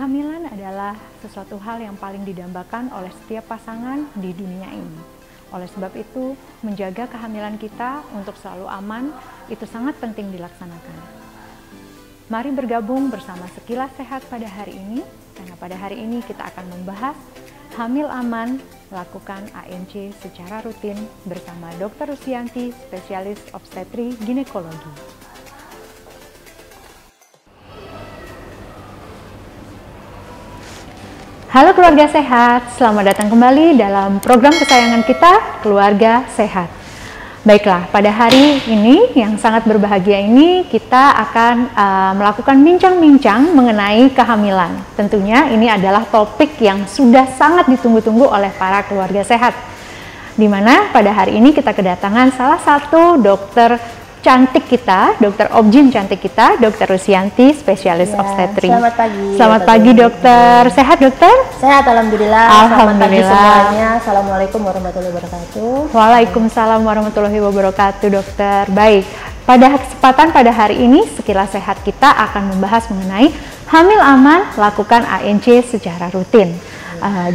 Kehamilan adalah sesuatu hal yang paling didambakan oleh setiap pasangan di dunia ini. Oleh sebab itu, menjaga kehamilan kita untuk selalu aman itu sangat penting dilaksanakan. Mari bergabung bersama Sekilas Sehat pada hari ini, karena pada hari ini kita akan membahas hamil aman, lakukan ANC secara rutin bersama Dr. Rusianti, spesialis obstetri ginekologi. Halo keluarga sehat, selamat datang kembali dalam program kesayangan kita, Keluarga Sehat. Baiklah, pada hari ini yang sangat berbahagia ini kita akan melakukan bincang-bincang mengenai kehamilan. Tentunya ini adalah topik yang sudah sangat ditunggu-tunggu oleh para keluarga sehat. Dimana pada hari ini kita kedatangan salah satu dokter cantik kita, dokter Objin cantik kita, Dr. Rusianti, spesialis obstetri. Selamat pagi. Selamat pagi dokter. Sehat dokter? Sehat alhamdulillah. Alhamdulillah. Selamat pagi semuanya. Assalamualaikum warahmatullahi wabarakatuh. Waalaikumsalam warahmatullahi wabarakatuh dokter. Baik, pada kesempatan pada hari ini Sekilas Sehat kita akan membahas mengenai hamil aman, lakukan ANC secara rutin.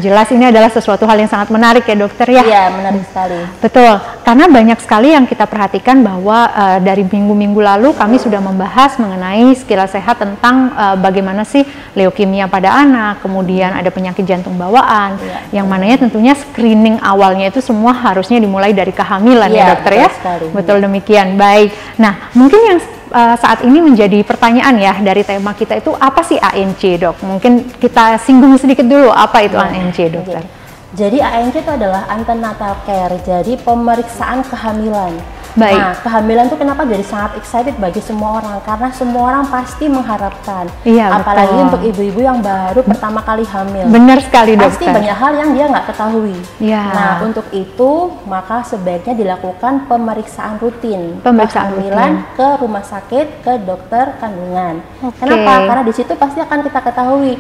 Jelas ini adalah sesuatu hal yang sangat menarik ya dokter ya. Iya, menarik sekali. Betul, karena banyak sekali yang kita perhatikan bahwa dari minggu-minggu lalu kami sudah membahas mengenai Sekilas Sehat tentang bagaimana sih leukemia pada anak, kemudian ada penyakit jantung bawaan, yang mananya tentunya screening awalnya itu semua harusnya dimulai dari kehamilan ya dokter ya. Sekali. Betul demikian, baik. Nah mungkin yang saat ini menjadi pertanyaan ya dari tema kita itu apa sih ANC dok? Mungkin kita singgung sedikit dulu apa itu ANC dokter? Jadi ANC itu adalah antenatal care, jadi pemeriksaan kehamilan. Baik. Nah, kehamilan itu kenapa jadi sangat excited bagi semua orang? Karena semua orang pasti mengharapkan. Iya, apalagi betul. untuk ibu-ibu yang baru pertama kali hamil. Benar sekali dokter. Pasti banyak hal yang dia nggak ketahui. Iya. Nah, untuk itu maka sebaiknya dilakukan pemeriksaan rutin. Pemeriksaan kehamilan rutin. ke rumah sakit, ke dokter kandungan. Oke. Kenapa? Karena di situ pasti akan kita ketahui.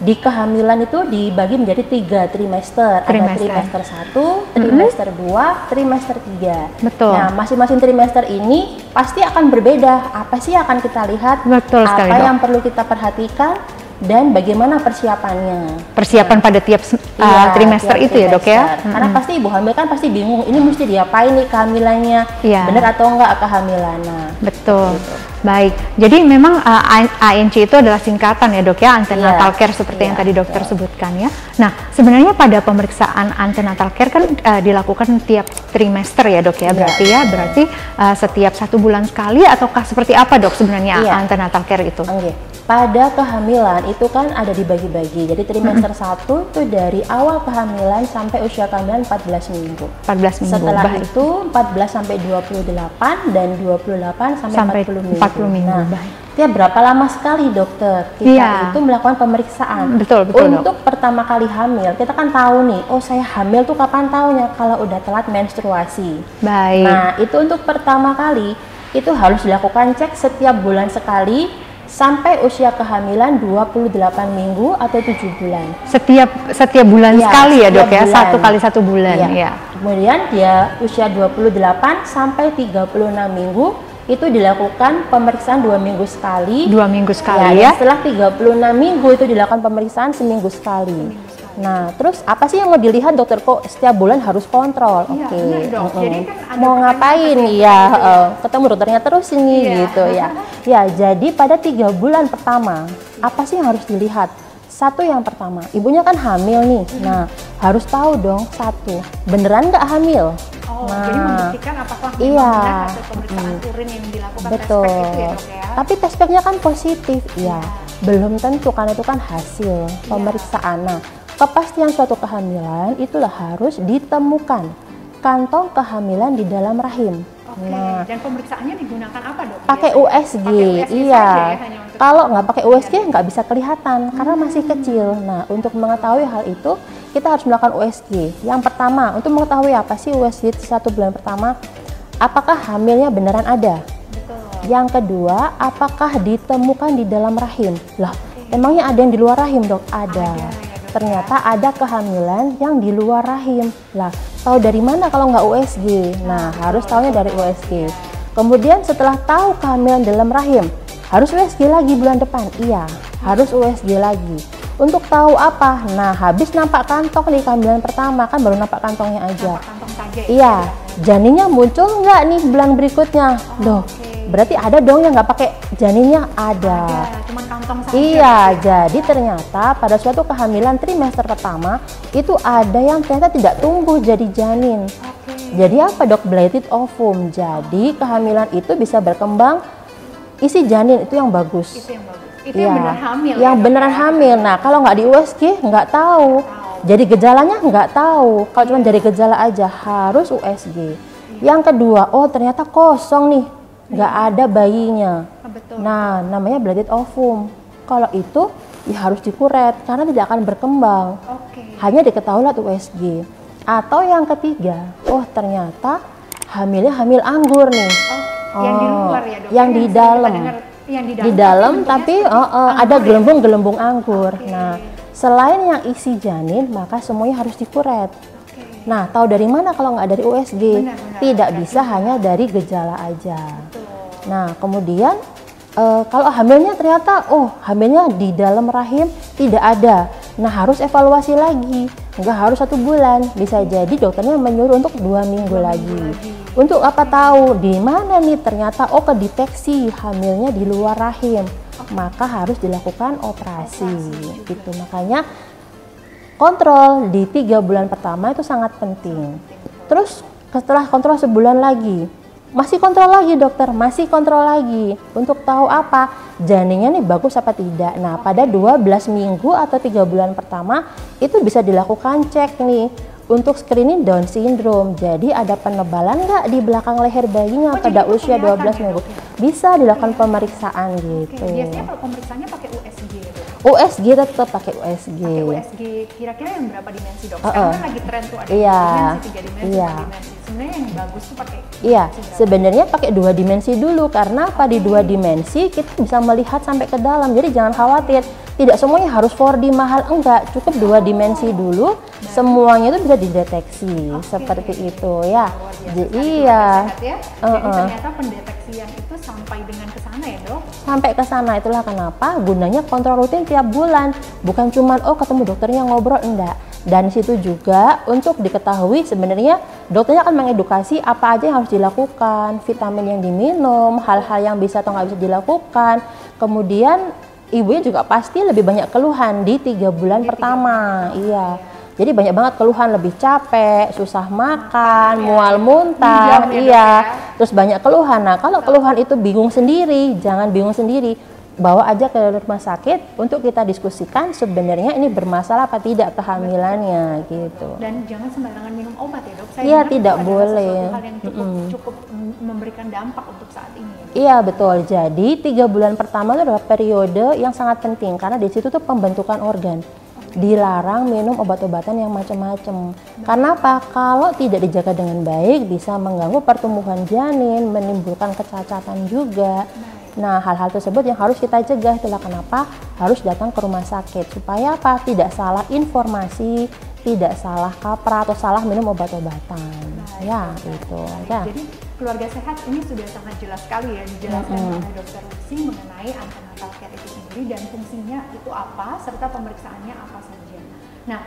Di kehamilan itu dibagi menjadi 3 trimester. Ada trimester 1, trimester 2, trimester 3. Betul. Nah, masing-masing trimester ini pasti akan berbeda. Apa sih yang akan kita lihat? Betul sekali, apa dok. yang perlu kita perhatikan? Dan bagaimana persiapannya? Persiapan pada tiap trimester tiap itu ya dok ya? Karena pasti ibu hamil kan pasti bingung, ini mesti diapain nih kehamilannya? Iya. Benar atau enggak kehamilannya? Betul. Gitu. Baik, jadi memang ANC itu adalah singkatan ya dok ya, antenatal care seperti yang tadi dokter sebutkan ya. Nah sebenarnya pada pemeriksaan antenatal care kan dilakukan tiap trimester ya dok ya, berarti setiap 1 bulan sekali ataukah seperti apa dok sebenarnya antenatal care itu? Pada kehamilan itu kan ada dibagi-bagi, jadi trimester 1 itu dari awal kehamilan sampai usia kehamilan 14 minggu. 14 minggu. Setelah baik. itu 14 sampai 28 dan 28 sampai 40 minggu. 40 minggu. Nah, tiap berapa lama sekali dokter kita itu melakukan pemeriksaan. Betul Untuk pertama kali hamil, kita kan tahu nih, oh saya hamil tuh kapan tahunya? Kalau udah telat menstruasi. Baik. Nah, itu untuk pertama kali itu harus dilakukan cek setiap bulan sekali sampai usia kehamilan 28 minggu atau 7 bulan. Setiap bulan sekali ya dok ya, 1 kali 1 bulan ya. Kemudian dia usia 28 sampai 36 minggu itu dilakukan pemeriksaan 2 minggu sekali. 2 minggu sekali ya. Setelah 36 minggu itu dilakukan pemeriksaan seminggu sekali. Nah, terus apa sih yang mau dilihat dokter? Kok setiap bulan harus kontrol? Oke. Jadi kan mau ngapain? Ketemu dokternya terus ini gitu ya. Ya, jadi pada 3 bulan pertama, apa sih yang harus dilihat? Satu, yang pertama, ibunya kan hamil nih. Nah, harus tahu dong, satu, beneran nggak hamil? Jadi membuktikan apakah benar hasil pemeriksaan urin yang dilakukan betul. test pack itu ya dok ya? Tapi test packnya kan positif, ya. Belum tentu, karena itu kan hasil pemeriksaan. Nah, kepastian suatu kehamilan itulah harus ditemukan kantong kehamilan di dalam rahim. Nah, dan pemeriksaannya digunakan apa dok? Pakai USG, iya. Kalau nggak pakai USG nggak bisa kelihatan karena masih kecil. Nah, untuk mengetahui hal itu kita harus melakukan USG. Yang pertama, untuk mengetahui apa sih USG 1 bulan pertama, apakah hamilnya beneran ada? Betul. Yang kedua, apakah ditemukan di dalam rahim? Lah, emangnya ada yang di luar rahim dok? Ada. Ternyata ada kehamilan yang di luar rahim. Lah, tahu dari mana kalau nggak USG? Nah, harus tahunya dari USG. Kemudian setelah tahu kehamilan dalam rahim, harus USG lagi bulan depan? Iya, harus USG lagi. Untuk tahu apa? Nah, habis nampak kantong di kehamilan pertama, kan baru nampak kantongnya aja. Nampak kantong saja ya? Iya, janinnya muncul nggak nih bulan berikutnya? Loh, berarti ada dong yang nggak pakai janinnya? Ada. Cuman kantong saja. Iya, jadi ternyata pada suatu kehamilan trimester pertama itu ada yang ternyata tidak tumbuh jadi janin. Jadi apa dok? Blighted ovum. Jadi kehamilan itu bisa berkembang isi janin itu yang bagus. Itu yang bagus. Itu yang beneran hamil. Yang beneran hamil. Nah kalau nggak di USG nggak tahu. Jadi gejalanya nggak tahu. Kalau cuma dari gejala aja harus USG. Yang kedua, oh ternyata kosong nih, nggak ada bayinya. Betul. Nah namanya blighted ovum. Kalau itu ya harus dikuret karena tidak akan berkembang. Hanya diketahui lewat USG. Atau yang ketiga, oh ternyata hamilnya hamil anggur nih. Yang di luar ya dok? Yang di dalam. Di dalam tapi ada gelembung-gelembung anggur. Nah selain yang isi janin maka semuanya harus dikuret. Nah tahu dari mana kalau nggak dari USG? Tidak bisa hanya dari gejala aja. Nah kemudian kalau hamilnya ternyata hamilnya di dalam rahim tidak ada. Nah harus evaluasi lagi. Nggak harus 1 bulan, bisa jadi dokternya menyuruh untuk 2 minggu lagi. Untuk apa tahu di mana nih ternyata kedeteksi hamilnya di luar rahim, maka harus dilakukan operasi. Itu makanya kontrol di 3 bulan pertama itu sangat penting. Terus setelah kontrol sebulan lagi, masih kontrol lagi dokter, masih kontrol lagi untuk tahu apa janinnya nih bagus apa tidak. Nah pada 12 minggu atau 3 bulan pertama itu bisa dilakukan cek nih untuk screening Down syndrome. Jadi ada penebalan nggak di belakang leher bayinya pada usia 12 minggu. Bisa dilakukan pemeriksaan gitu. Biasanya kalau pemeriksaannya pakai USG ya dok? USG tetap pakai USG. Pakai USG kira-kira yang berapa dimensi dok? Sekarang kan lagi tren tuh ada 2 dimensi, 3 dimensi, 4 dimensi. Sebenarnya yang bagus tuh pakai sebenarnya pakai 2 dimensi dulu karena pada 2 dimensi kita bisa melihat sampai ke dalam. Jadi jangan khawatir, tidak semuanya harus 4D mahal, enggak, cukup 2 dimensi dulu, semuanya itu bisa dideteksi seperti itu ya. Jadi Jadi ternyata pendeteksian itu sampai dengan ke sana ya dok? Sampai ke sana, itulah kenapa gunanya kontrol rutin tiap bulan, bukan cuman ketemu dokternya ngobrol, enggak. Dan situ juga untuk diketahui sebenarnya dokternya akan mengedukasi apa aja yang harus dilakukan, vitamin yang diminum, hal-hal yang bisa atau nggak bisa dilakukan. Kemudian ibunya juga pasti lebih banyak keluhan di 3 bulan pertama. Iya. Jadi banyak banget keluhan, lebih capek, susah makan, mual muntah, terus banyak keluhan. Nah kalau keluhan itu bingung sendiri, jangan bingung sendiri. Bawa aja ke rumah sakit untuk kita diskusikan sebenarnya ini bermasalah apa tidak kehamilannya gitu. Dan jangan sembarangan minum obat ya dok? Iya tidak boleh. Hal yang cukup memberikan dampak untuk saat ini. Iya betul. Jadi 3 bulan pertama itu adalah periode yang sangat penting karena di situ tuh pembentukan organ. Dilarang minum obat-obatan yang macam-macam. Karena apa? Kalau tidak dijaga dengan baik bisa mengganggu pertumbuhan janin, menimbulkan kecacatan juga. Nah, hal-hal tersebut yang harus kita cegah. Itulah kenapa harus datang ke rumah sakit supaya apa? Tidak salah informasi, tidak salah kaprah atau salah minum obat-obatan. Ya, itu. Ya. Jadi keluarga sehat ini sudah sangat jelas sekali ya dijelaskan oleh Dokter Lucy mengenai antenatal care itu sendiri dan fungsinya itu apa serta pemeriksaannya apa saja. Nah,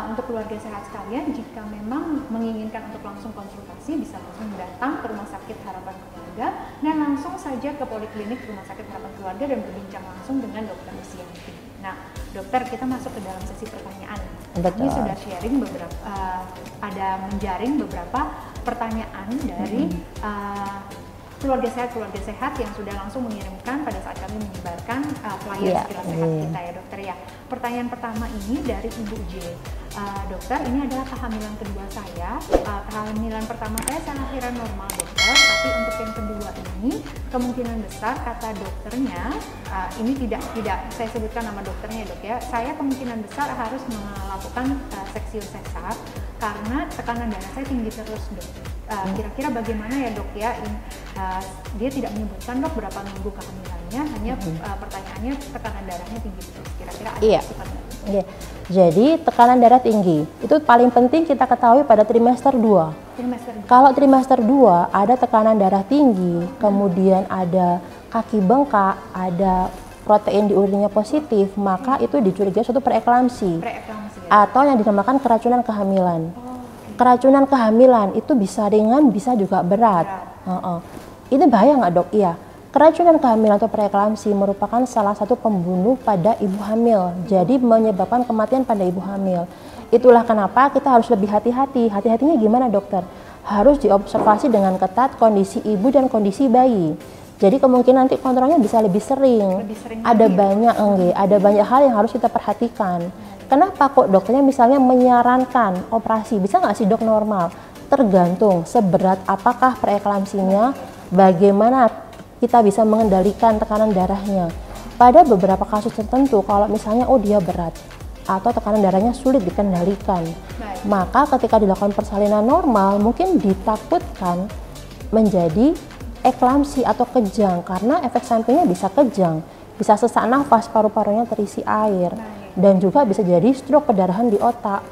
untuk keluarga sehat sekalian, jika memang menginginkan untuk langsung konsultasi, bisa langsung datang ke Rumah Sakit Harapan Keluarga dan langsung saja ke Poliklinik Rumah Sakit Harapan Keluarga dan berbincang langsung dengan Dokter Lucianti. Nah, dokter, kita masuk ke dalam sesi pertanyaan. Kami sudah sharing ada menjaring beberapa pertanyaan dari keluarga sehat yang sudah langsung mengirimkan pada saat kami menyebarkan flyer Sekilas Sehat kita ya dokter ya. Pertanyaan pertama ini dari Ibu J. Dokter, ini adalah kehamilan kedua saya. Kehamilan pertama saya kira normal dokter, tapi untuk yang kedua ini kemungkinan besar kata dokternya, ini tidak saya sebutkan nama dokternya dok ya. Saya kemungkinan besar harus melakukan seksiun sesar karena tekanan darah saya tinggi terus dok. Kira-kira bagaimana ya dok ya? Dia tidak menyebutkan dok berapa minggu kehamilannya, hanya pertanyaannya tekanan darahnya tinggi terus. Kira-kira ada sifatnya? Iya. Jadi tekanan darah tinggi itu paling penting kita ketahui pada trimester 2. Kalau trimester 2 ada tekanan darah tinggi, kemudian ada kaki bengkak, ada protein di urinnya positif, maka itu dicurigai suatu preeklamsi. Preeklamsi. Atau yang dinamakan keracunan kehamilan. Keracunan kehamilan itu bisa ringan, bisa juga berat. Itu bahaya nggak dok? Iya. Keracunan kehamilan atau preeklamsi merupakan salah satu pembunuh pada ibu hamil. Jadi menyebabkan kematian pada ibu hamil. Itulah kenapa kita harus lebih hati-hati. Hati-hatinya gimana dokter? Harus diobservasi dengan ketat kondisi ibu dan kondisi bayi. Jadi kemungkinan nanti kontrolnya bisa lebih sering. Ada banyak hal yang harus kita perhatikan. Kenapa kok dokternya misalnya menyarankan operasi? Bisa nggak sih dok normal? Tergantung seberat apakah preeklamsinya, bagaimana kita bisa mengendalikan tekanan darahnya. Pada beberapa kasus tertentu, kalau misalnya dia berat atau tekanan darahnya sulit dikendalikan, maka ketika dilakukan persalinan normal mungkin ditakutkan menjadi eklamsi atau kejang, karena efek sampingnya bisa kejang, bisa sesak nafas, paru-parunya terisi air, dan juga bisa jadi stroke, perdarahan di otak.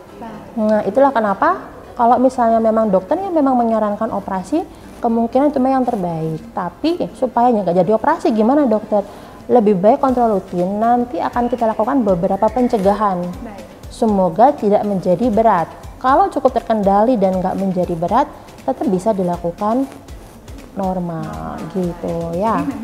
Nah, itulah kenapa kalau misalnya memang dokternya memang menyarankan operasi, kemungkinan itu memang yang terbaik. Tapi supaya nggak jadi operasi, gimana dokter? Lebih baik kontrol rutin, nanti akan kita lakukan beberapa pencegahan. Semoga tidak menjadi berat. Kalau cukup terkendali dan nggak menjadi berat, tetap bisa dilakukan normal gitu ya. Jadi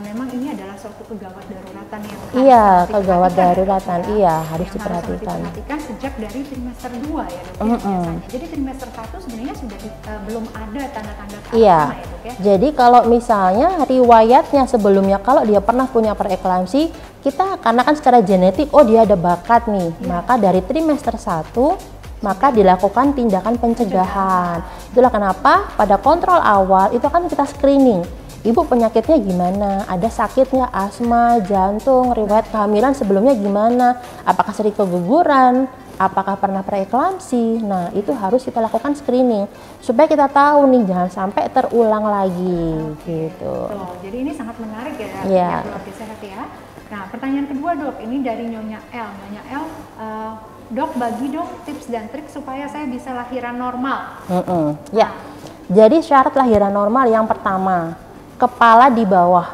memang ini adalah suatu kegawat daruratan yang kegawat daruratan harus diperhatikan. Sejak dari trimester 2 ya dok. Biasanya. Jadi trimester 1 sebenarnya sudah belum ada tanda-tanda ya dok ya. Jadi kalau misalnya riwayatnya sebelumnya kalau dia pernah punya preeklamsi, kita karena kan secara genetik dia ada bakat nih, maka dari trimester 1 maka dilakukan tindakan pencegahan. Itulah kenapa pada kontrol awal itu kan kita screening. Ibu penyakitnya gimana? Ada sakitnya asma, jantung, riwayat kehamilan sebelumnya gimana? Apakah sering keguguran? Apakah pernah preeklamsi? Nah, itu harus kita lakukan screening supaya kita tahu nih jangan sampai terulang lagi gitu. Jadi ini sangat menarik ya keluarga sehat ya. Nah, pertanyaan kedua dok, ini dari Nyonya L. Nyonya L, dok bagi dong tips dan trik supaya saya bisa lahiran normal. Ya, jadi syarat lahiran normal yang pertama, kepala di bawah.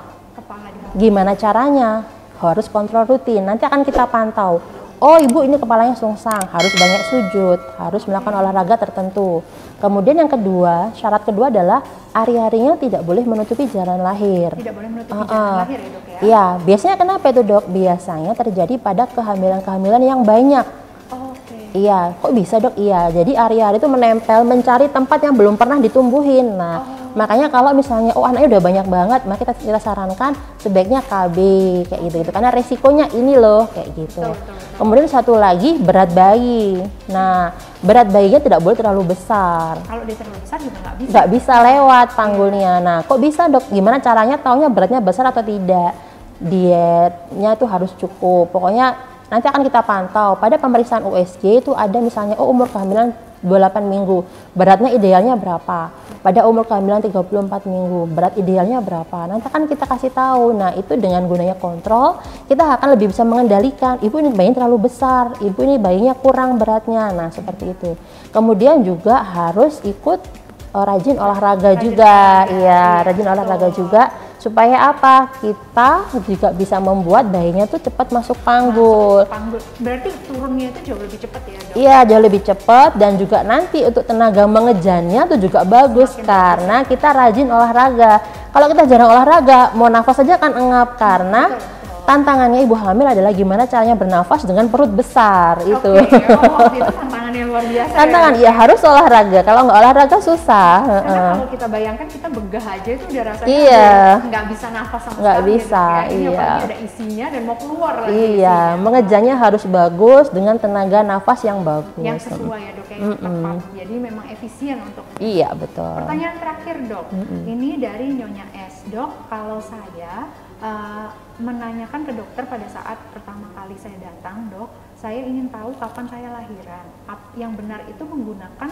Gimana caranya? Harus kontrol rutin, nanti akan kita pantau. Ibu ini kepalanya sungsang, harus banyak sujud, harus melakukan olahraga tertentu. Kemudian yang kedua, syarat kedua adalah ari-arinya tidak boleh menutupi jalan lahir. Tidak boleh menutupi jalan lahir ya dok ya? Iya, biasanya kenapa itu dok? Biasanya terjadi pada kehamilan-kehamilan yang banyak. Iya, kok bisa dok? Iya, jadi ari-ari itu menempel, mencari tempat yang belum pernah ditumbuhin. Nah, makanya kalau misalnya anaknya udah banyak banget, maka kita sarankan sebaiknya KB kayak gitu, karena resikonya ini loh kayak gitu. Kemudian satu lagi berat bayi. Nah, berat bayinya tidak boleh terlalu besar. Kalau dia terlalu besar juga nggak bisa. Nggak bisa lewat panggulnya. Nah, kok bisa dok? Gimana caranya taunya beratnya besar atau tidak? Dietnya itu harus cukup. Pokoknya nanti akan kita pantau. Pada pemeriksaan USG itu ada misalnya umur kehamilan 28 minggu, beratnya idealnya berapa? Pada umur kehamilan 34 minggu, berat idealnya berapa? Nanti akan kita kasih tahu. Nah, itu dengan gunanya kontrol, kita akan lebih bisa mengendalikan. Ibu ini bayinya terlalu besar, ibu ini bayinya kurang beratnya. Nah, seperti itu. Kemudian juga harus ikut rajin olahraga juga. Iya, rajin olahraga juga. Supaya apa? Kita juga bisa membuat bayinya tuh cepat masuk panggul. Berarti turunnya itu jauh lebih cepat ya dok? Iya, jauh lebih cepat, dan juga nanti untuk tenaga mengejannya tuh juga bagus karena kita rajin olahraga. Kalau kita jarang olahraga, mau nafas saja kan engap karena tantangannya ibu hamil adalah gimana caranya bernafas dengan perut besar itu. Itu tantangannya luar biasa. Tantangan ya harus olahraga. Kalau nggak olahraga susah. Karena kalau kita bayangkan kita begah aja itu udah rasanya nggak bisa nafas sama nggak sekali. Bisa. Ini apalagi ada isinya dan mau keluar lagi. Iya, mengejannya harus bagus dengan tenaga nafas yang bagus. Yang sesuai ya dok, yang tepat. Jadi memang efisien untuk. Iya betul. Pertanyaan terakhir dok, ini dari Nyonya S. Dok, kalau saya menanyakan ke dokter pada saat pertama kali saya datang, dok, saya ingin tahu kapan saya lahiran. Yang benar itu menggunakan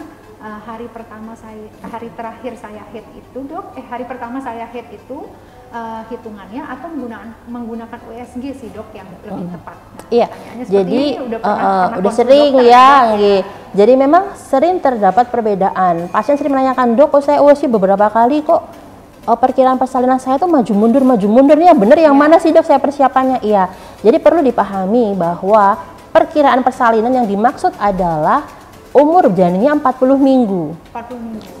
hari terakhir saya head itu, dok. Hari pertama saya head itu hitungannya atau menggunakan USG sih dok yang lebih tepat. Nah, iya. Jadi udah sering ya. Jadi memang sering terdapat perbedaan. Pasien sering menanyakan, dok, saya USG beberapa kali kok oh perkiraan persalinan saya tuh maju mundur nih, bener yang mana sih dok saya persiapannya? Iya, jadi perlu dipahami bahwa perkiraan persalinan yang dimaksud adalah umur janinnya 40 minggu.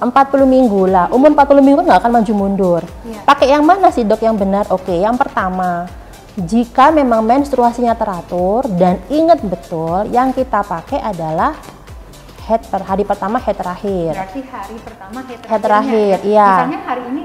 40 minggu lah, umur 40 minggu nggak akan maju mundur. Pakai yang mana sih dok yang benar? Oke, yang pertama, jika memang menstruasinya teratur dan ingat betul yang kita pakai adalah hari pertama, head terakhir. Berarti hari pertama, head terakhir, iya. Misalnya hari ini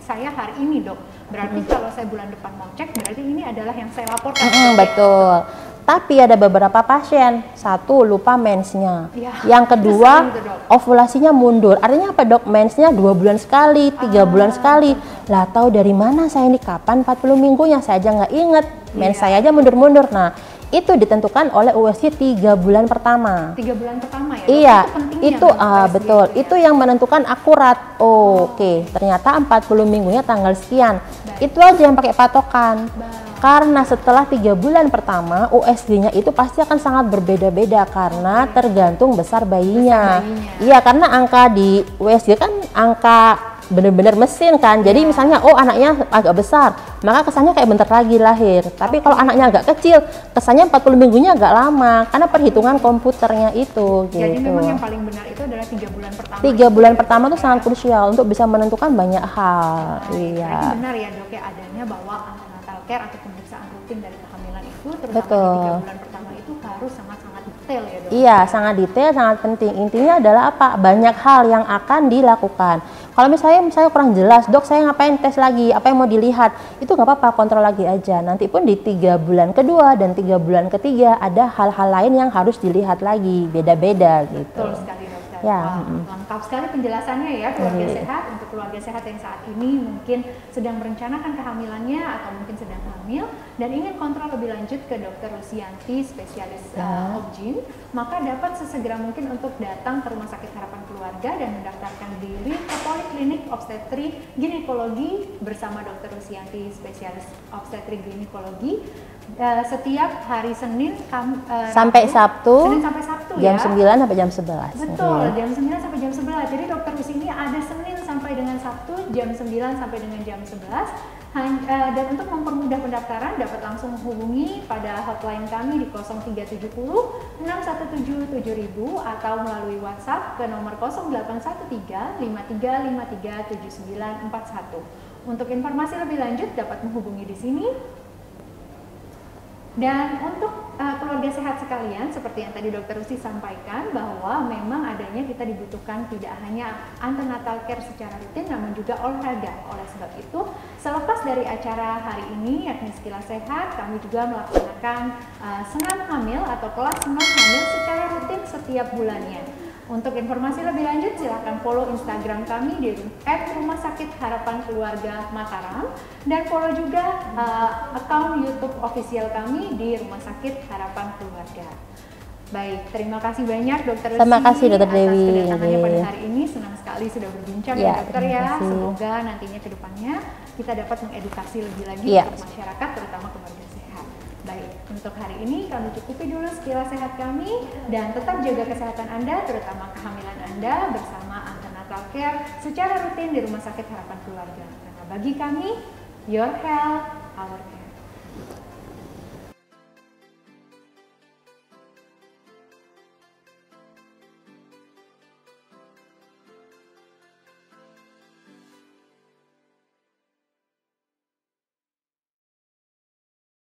saya hari ini dok. Berarti kalau saya bulan depan mau cek, berarti ini adalah yang saya laporkan. Betul. Tapi ada beberapa pasien, satu lupa mensnya, yang kedua ovulasinya mundur. Artinya apa dok? Mensnya 2 bulan sekali, 3 bulan sekali. Lah tahu dari mana saya ini kapan 40 minggunya? Saya aja nggak inget. Mens saya aja mundur-mundur. Nah itu ditentukan oleh USG 3 bulan pertama. 3 bulan pertama ya? Iya, itu betul. Itu yang menentukan akurat. Oke, ternyata 40 minggunya tanggal sekian. Itu aja yang pakai patokan. Karena setelah 3 bulan pertama USG-nya itu pasti akan sangat berbeda-beda karena tergantung besar bayinya. Iya, karena angka di USG kan angka bener-bener mesin kan. Jadi misalnya anaknya agak besar, maka kesannya kayak bentar lagi lahir. Tapi kalau anaknya agak kecil, kesannya 40 minggunya agak lama karena perhitungan komputernya itu gitu. Jadi memang yang paling benar itu adalah 3 bulan pertama. 3 bulan pertama itu sangat krusial untuk bisa menentukan banyak hal. Iya. Benar ya dok ya, adanya bahwa antenatal care atau pemeriksaan rutin dari kehamilan itu terutama di 3 bulan pertama itu harus sangat-sangat detail ya dok. Iya, sangat detail, sangat penting. Intinya adalah apa? Banyak hal yang akan dilakukan. Kalau misalnya kurang jelas, dok saya ngapain tes lagi, apa yang mau dilihat, itu nggak apa-apa, kontrol lagi aja. Nanti pun di 3 bulan kedua dan 3 bulan ketiga ada hal-hal lain yang harus dilihat lagi, beda-beda gitu. Betul sekali dokter. Ya. Lengkap sekali penjelasannya ya keluarga sehat. Untuk keluarga sehat yang saat ini mungkin sedang merencanakan kehamilannya atau mungkin sedang hamil dan ingin kontrol lebih lanjut ke Dr. Lusianti, spesialis OBGYN, maka dapat sesegera mungkin untuk datang ke Rumah Sakit Harapan Keluarga dan mendaftarkan diri ke Poliklinik Obstetri Ginekologi bersama Dr. Lusianti, spesialis obstetri ginekologi setiap hari Senin sampai Sabtu, Senin sampai Sabtu jam ya? 9 sampai jam 11. Betul, jam 9 sampai jam 11. Jadi dokter di sini ada Senin sampai dengan Sabtu jam 9 sampai dengan jam 11. Dan untuk mempermudah pendaftaran dapat langsung menghubungi pada hotline kami di 0370 617 7000 atau melalui WhatsApp ke nomor 0813 5353 7941. Untuk informasi lebih lanjut dapat menghubungi di sini. Dan untuk keluarga sehat sekalian, seperti yang tadi Dokter Lucy sampaikan, bahwa memang adanya kita dibutuhkan tidak hanya antenatal care secara rutin, namun juga olahraga. Oleh sebab itu, selepas dari acara hari ini, yakni Sekilas Sehat, kami juga melaksanakan senam hamil atau kelas senam hamil secara rutin setiap bulannya. Untuk informasi lebih lanjut silahkan follow Instagram kami di @Rumah Sakit Harapan Keluarga Mataram dan follow juga akun YouTube official kami di Rumah Sakit Harapan Keluarga. Baik, terima kasih banyak Dokter Lucy. Terima kasih Dokter Dewi. Atas kedatangannya pada hari ini, senang sekali sudah berbincang ya dokter ya. Semoga nantinya ke depannya kita dapat mengedukasi lebih lagi untuk masyarakat, terutama keluarga sehat. Baik, untuk hari ini kami cukupi dulu Sekilas Sehat kami dan tetap jaga kesehatan Anda, terutama kehamilan Anda bersama antenatal care secara rutin di Rumah Sakit Harapan Keluarga. Karena bagi kami, your health, our care.